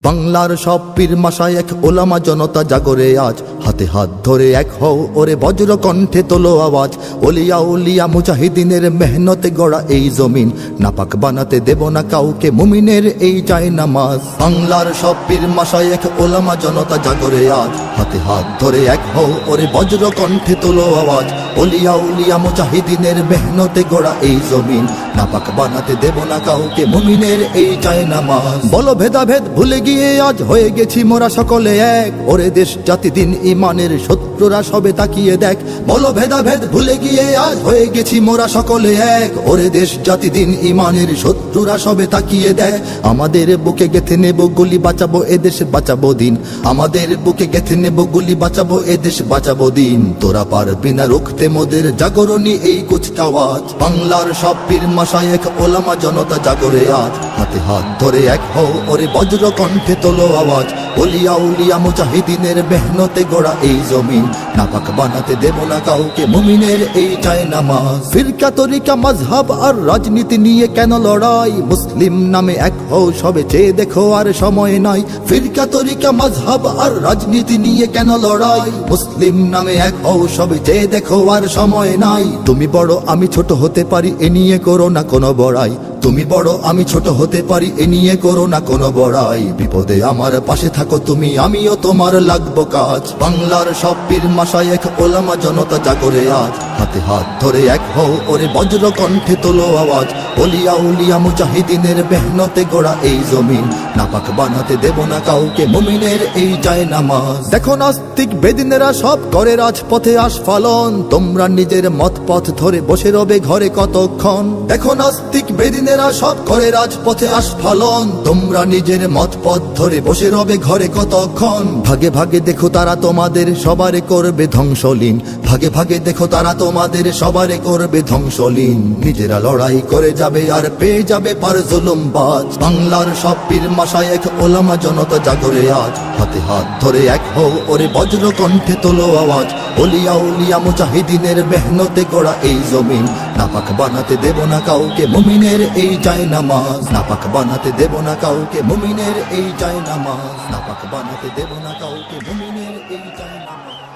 বাংলার সব পীর মাশায়েখ ওলামা জনতা জাগরে আজ, হাতে হাত ধরে এক হও ওরে বজ্র কণ্ঠে তোলো আওয়াজ। ওলিয়া উলিয়া মুজাহিদিনের মেহনতে গড়া এই জমিন, নাপাক বানাতে দেব না কাউকে মুমিনের এই চায় নামাজ। বাংলার সব পীর মাশায়েখ ওলামা জনতা জাগরে আজ, হাতে হাত ধরে এক হও ওরে বজ্র কণ্ঠে তোলো আওয়াজ। ওলিয়া উলিয়া মুজাহিদিনের মেহনতে গড়া এই জমিন, নাপাক বানাতে দেব না কাউকে মুমিনের এই চায় নামাজ। বলো ভেদাভেদ ভুলে গিয়ে আজ হয়ে গেছি মোরা সকলে এক, ওরে দেশ জাতি দিন ইমানের শত্রুরা সবে তাকিয়ে দেখ। বলো ভেদাভেদ ভুলে গিয়ে আজ হয়ে গেছি মোরা সকলে এক, ওরে দেশ জাতি দিন ইমানের শত্রুরা সবে তাকিয়ে দেখ। আমাদের বুকে গেথে নেব গুলি, বাঁচাবো এদেশ বাঁচাবো দিন। আমাদের বুকে গেথে নেব গুলি, বাঁচাবো এদেশ বাঁচাবো দিন। তোরা পারবি না রুখতে মোদের জাগরণী এই কুচকাওয়াজ। বাংলার সব পীর মাশায়েখ ওলামা জনতা জাগরে আজ, হাতে হাত ধরে এক হও ওরে বজ্র কণ্ঠে তোলো আওয়াজ। ওলিয়া উলিয়া মুজাহিদিনের মেহনতে গড়া এই জমিন, নাপাক বানাতে দেব না কাউকে মুমিনের এই চায় নামাজ। ফিরকা তরিকা মাযহাব আর রাজনীতি নিয়ে কেন লড়াই, মুসলিম নামে এক হও সবে চেয়ে দেখো আর সময় নাই। ফিরকা তরিকা মাযহাব আর রাজনীতি নিয়ে কেন লড়াই, মুসলিম নামে এক হও সবে চেয়ে দেখো আর সময় নাই। তুমি বড় আমি ছোট হতে পারি এ নিয়ে করো না কোনো বড়াই, তুমি বড় আমি ছোট হতে পারি এ নিয়ে করো না কোনো বড়াই। বিপদে আমার পাশে থাকো তুমি, আমিও তোমার লাগবো কাজ। বাংলার সব পীর মাশায়েখ ওলামা জনতা জাগরে আজ, হাতে হাত ধরে এক হও ওরে বজ্র কণ্ঠে তোলো আওয়াজ। ওলিয়া উলিয়া মুজাহিদিনের মেহনতে গড়া এই জমিন, নাপাক বানাতে দেব না কাউকে মুমিনের এই চায় নামাজ। দেখো নাস্তিক বেদিনেরা সব করে রাজপথে আস্ফালন, তোমরা নিজের মত পথ ধরে বসে রবে ঘরে কতক্ষণ। দেখো নাস্তিক বেদিনেরা সব করে রাজপথে আস্ফালন, তোমরা নিজের মত পথ ধরে বসে রবে ঘরে কতক্ষণ। ভাগে ভাগে দেখো তারা তোমাদের সবারে করবে ধ্বংসলীন, ভাগে ভাগে দেখো তারা তোমাদের সবারে করবে ধ্বংসলীন। নিজেরা লড়াই করে যাবে আর পেয়ে যাবে পার জুলুমবাজ। বাংলার সব পীর মাশায়েখ ওলামা জনতা জাগরে আজ, হাতে হাত ধরে এক হও ওরে বজ্র কণ্ঠে তোলো আওয়াজ। ওলিয়া উলিয়া মুজাহিদিনের মেহনতে গড়া এই জমিন, নাপাক বানাতে দেব না কাউকে মুমিনের এই চায় নামাজ। নাপাক বানাতে দেব না কাউকে মুমিনের এই চায় নামাজ। নাপাক বানাতে দেব না কাউকে মুমিনের এই চায় নামাজ।